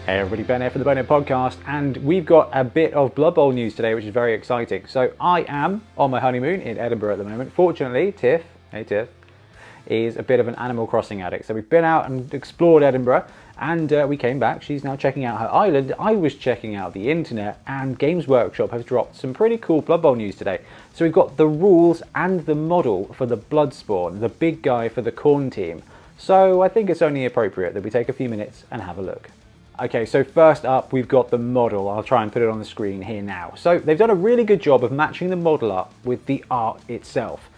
Hey everybody, Ben here for the Bonehead Podcast, and we've got a bit of Blood Bowl news today, which is very exciting. So I am on my honeymoon in Edinburgh at the moment. Fortunately, Tiff, hey Tiff, is a bit of an Animal Crossing addict. So we've been out and explored Edinburgh, and we came back. She's now checking out her island. I was checking out the internet, and Games Workshop has dropped some pretty cool Blood Bowl news today. So we've got the rules and the model for the Bloodspawn, the big guy for the Khorne team. So I think it's only appropriate that we take a few minutes and have a look. Okay, so first up we've got the model. I'll try and put it on the screen here now. So they've done a really good job of matching the model up with the art itself.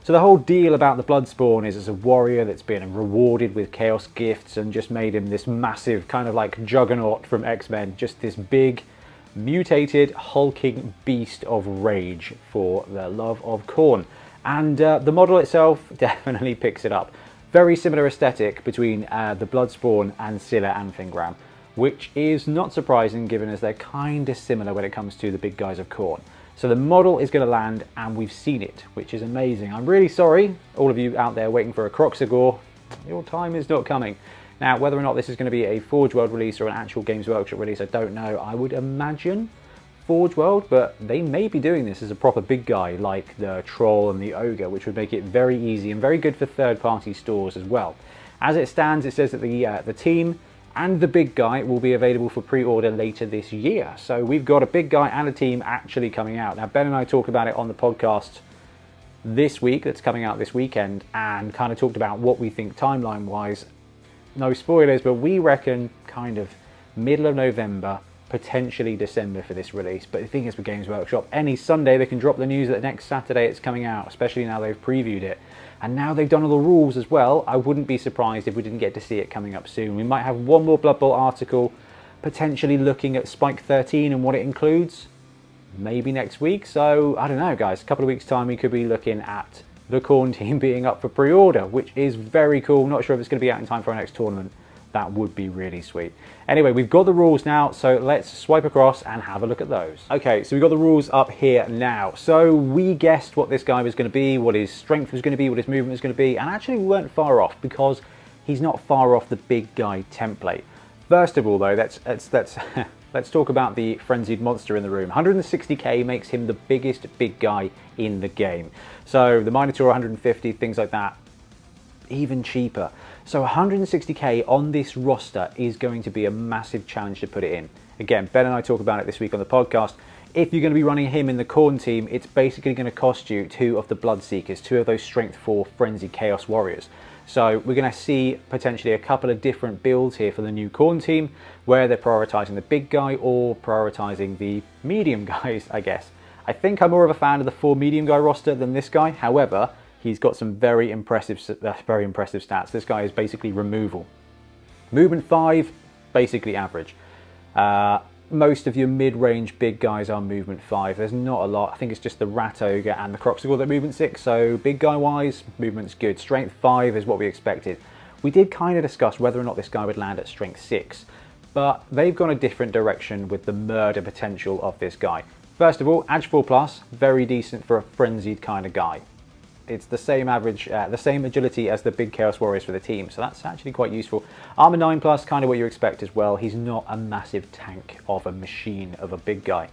So the whole deal about the Bloodspawn is as a warrior that's been rewarded with chaos gifts and just made him this massive kind of like juggernaut from X-Men, just this big mutated hulking beast of rage for the love of Khorne. And the model itself definitely picks it up. Very similar aesthetic between the Bloodspawn and Scylla and Fingram, which is not surprising given as they're kind of similar when it comes to the big guys of Khorne. So the model is going to land and we've seen it, which is amazing. I'm really sorry, all of you out there waiting for a Kroxigor, your time is not coming. Now, whether or not this is going to be a Forge World release or an actual Games Workshop release, I don't know. I would imagine Forge World, but they may be doing this as a proper big guy like the Troll and the Ogre, which would make it very easy and very good for third-party stores as well. As it stands, it says that the team and the big guy will be available for pre-order later this year. So we've got a big guy and a team actually coming out. Now, Ben and I talked about it on the podcast this week, that's coming out this weekend, and kind of talked about what we think timeline-wise. No spoilers, but we reckon kind of middle of November, potentially December for this release. But the thing is with Games Workshop, any Sunday they can drop the news that next Saturday it's coming out, especially now they've previewed it. And now they've done all the rules as well. I wouldn't be surprised if we didn't get to see it coming up soon. We might have one more Blood Bowl article, potentially looking at Spike 13 and what it includes, maybe next week. So I don't know, guys, a couple of weeks time we could be looking at the Khorne team being up for pre-order, which is very cool. Not sure if it's going to be out in time for our next tournament. That would be really sweet. Anyway, we've got the rules now, so let's swipe across and have a look at those. Okay, so we've got the rules up here now. So we guessed what this guy was going to be, what his strength was going to be, what his movement was going to be, and actually we weren't far off because he's not far off the big guy template. First of all, though, let's talk about the frenzied monster in the room. 160k makes him the biggest big guy in the game. So the Minotaur 150, things like that, even cheaper. So 160k on this roster is going to be a massive challenge to put it in. Again, Ben and I talk about it this week on the podcast. If you're going to be running him in the Khorne team, it's basically going to cost you 2 of the Bloodseekers, 2 of those Strength 4 Frenzied Chaos Warriors. So we're going to see potentially a couple of different builds here for the new Khorne team, where they're prioritising the big guy or prioritising the medium guys, I guess. I think I'm more of a fan of the 4 medium guy roster than this guy. However, he's got some very impressive stats. This guy is basically removal. Movement 5, basically average. Most of your mid-range big guys are movement 5. There's not a lot. I think it's just the Rat Ogre and the Kroxigor that are movement 6. So big guy-wise, movement's good. Strength 5 is what we expected. We did kind of discuss whether or not this guy would land at strength 6. But they've gone a different direction with the murder potential of this guy. First of all, Ag 4+, very decent for a frenzied kind of guy. It's the same average, the same agility as the big Chaos Warriors for the team, so that's actually quite useful. Armor 9+, kind of what you expect as well. He's not a massive tank of a machine of a big guy.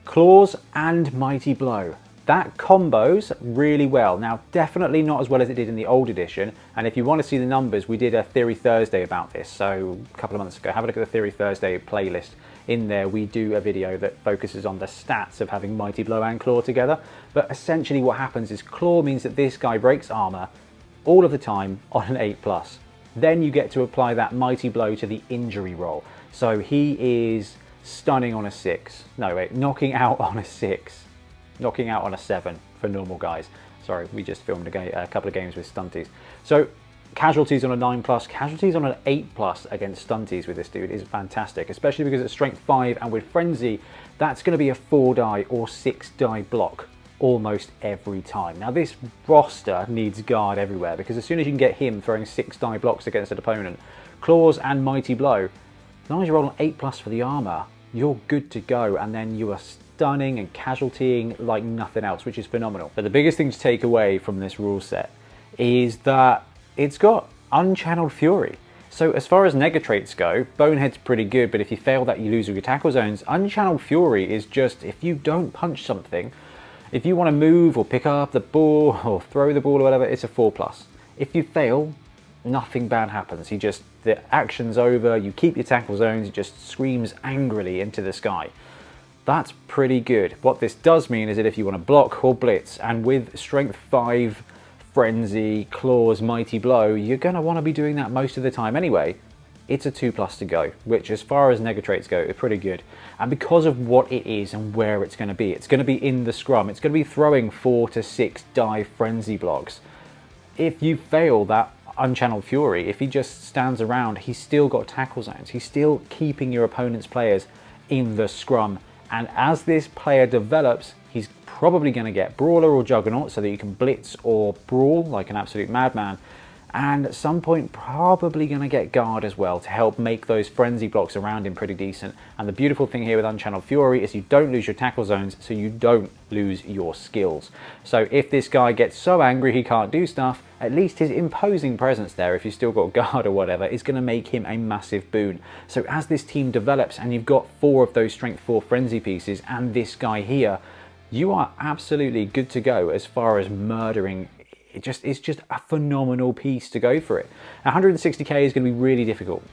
Claws and Mighty Blow. That combos really well. Now, definitely not as well as it did in the old edition, and if you want to see the numbers, we did a Theory Thursday about this, so a couple of months ago. Have a look at the Theory Thursday playlist. In there, we do a video that focuses on the stats of having Mighty Blow and Claw together, but essentially what happens is Claw means that this guy breaks armor all of the time on an 8+. Then you get to apply that Mighty Blow to the injury roll. So he is stunning on a 6. No, wait, knocking out on a 6. Knocking out on a 7 for normal guys. Sorry, we just filmed a couple of games with stunties. So casualties on a 9+, casualties on an 8+ against stunties with this dude is fantastic, especially because it's strength 5 and with frenzy, that's going to be a 4-die or 6-die block almost every time. Now this roster needs guard everywhere because as soon as you can get him throwing 6-die blocks against an opponent, claws and Mighty Blow, as long as you roll an 8+ for the armor, you're good to go, and then you are stunning and casualtying like nothing else, which is phenomenal. But the biggest thing to take away from this rule set is that it's got Unchanneled Fury. So as far as nega traits go, Bonehead's pretty good, but if you fail that, you lose all your tackle zones. Unchanneled Fury is just, if you don't punch something, if you want to move or pick up the ball or throw the ball or whatever, it's a 4+. If you fail, nothing bad happens. The action's over, you keep your tackle zones, it just screams angrily into the sky. That's pretty good. What this does mean is that if you want to block or blitz, and with Strength 5, Frenzy, Claws, Mighty Blow, you're going to want to be doing that most of the time anyway. It's a 2+ to go, which as far as nega traits go, is pretty good. And because of what it is and where it's going to be in the scrum. It's going to be throwing 4 to 6 dive frenzy blocks. If you fail that Unchanneled Fury, if he just stands around, he's still got tackle zones. He's still keeping your opponent's players in the scrum. And as this player develops, he's probably going to get Brawler or Juggernaut so that you can blitz or brawl like an absolute madman. And at some point, probably going to get Guard as well to help make those frenzy blocks around him pretty decent. And the beautiful thing here with Unchanneled Fury is you don't lose your tackle zones, so you don't lose your skills. So if this guy gets so angry he can't do stuff, at least his imposing presence there, if you've still got Guard or whatever, is going to make him a massive boon. So as this team develops and you've got 4 of those Strength 4 frenzy pieces and this guy here, you are absolutely good to go as far as murdering. It's just a phenomenal piece to go for it. 160k is going to be really difficult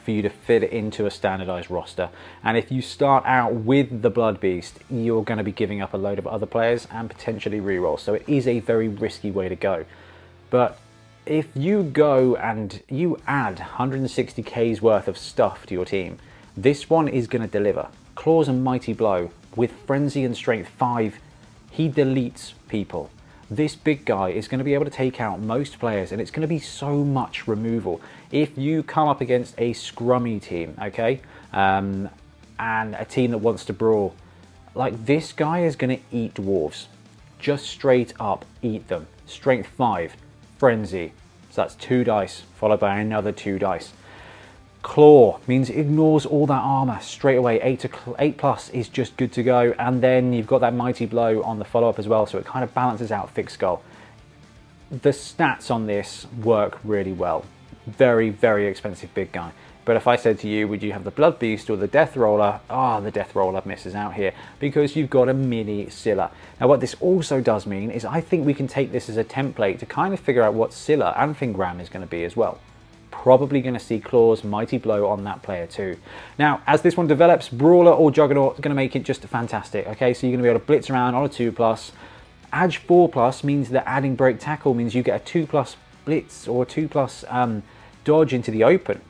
for you to fit it into a standardized roster. And if you start out with the Blood Beast, you're going to be giving up a load of other players and potentially rerolls. So it is a very risky way to go. But if you go and you add 160k's worth of stuff to your team, this one is going to deliver. Claws and Mighty Blow with Frenzy and Strength 5, he deletes people. This big guy is going to be able to take out most players, and it's going to be so much removal. If you come up against a scrummy team, okay, and a team that wants to brawl, like this guy is going to eat dwarves. Just straight up eat them. Strength 5, Frenzy, so that's 2 dice, followed by another 2 dice. Claw means it ignores all that armor straight away. 8+ is just good to go, and then you've got that Mighty Blow on the follow-up as well, so it kind of balances out Thick Skull. The stats on this work really well. Very, very expensive big guy. But if I said to you, would you have the Blood Beast or the Death Roller? The Death Roller misses out here because you've got a mini Scylla. Now what this also does mean is I think we can take this as a template to kind of figure out what Scylla and Fingram is going to be as well. Probably going to see Claws, Mighty Blow on that player too. Now, as this one develops, Brawler or Juggernaut is going to make it just fantastic. Okay, so you're going to be able to blitz around on a 2+. Edge 4+ means that adding Break Tackle means you get a 2+ blitz or a 2+ dodge into the open.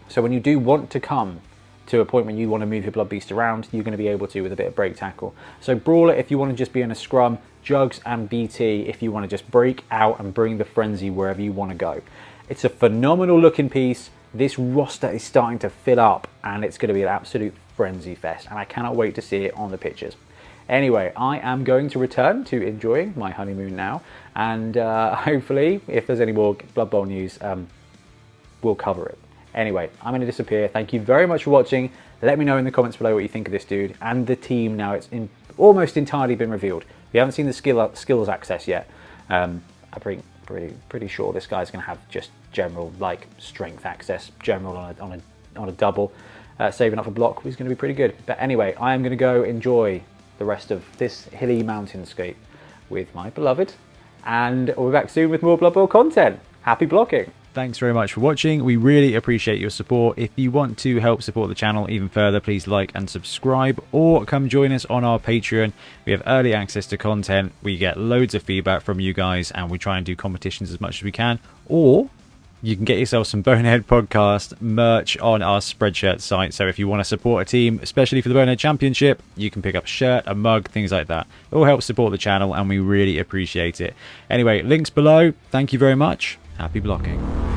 So when you do want to come to a point when you want to move your Blood Beast around, you're going to be able to with a bit of Break Tackle. So Brawler if you want to just be in a scrum, Jugs and BT if you want to just break out and bring the Frenzy wherever you want to go. It's a phenomenal looking piece. This roster is starting to fill up and it's going to be an absolute frenzy fest, and I cannot wait to see it on the pitches. Anyway, I am going to return to enjoying my honeymoon now, and hopefully if there's any more Blood Bowl news, we'll cover it. Anyway, I'm going to disappear. Thank you very much for watching. Let me know in the comments below what you think of this dude and the team. Now it's almost entirely been revealed. We haven't seen the skills access yet. I'm pretty sure this guy's going to have just general like strength access, general on a double, saving up a block is going to be pretty good. But anyway, I am going to go enjoy the rest of this hilly mountainscape with my beloved, and we'll be back soon with more Blood Bowl content. Happy blocking! Thanks very much for watching. We really appreciate your support. If you want to help support the channel even further, please like and subscribe, or come join us on our Patreon. We have early access to content, we get loads of feedback from you guys, and we try and do competitions as much as we can. Or you can get yourself some Bonehead Podcast merch on our Spreadshirt site. So if you want to support a team, especially for the Bonehead Championship, you can pick up a shirt, a mug, things like that. It all helps support the channel and we really appreciate it. Anyway, links below. Thank you very much. Happy blocking.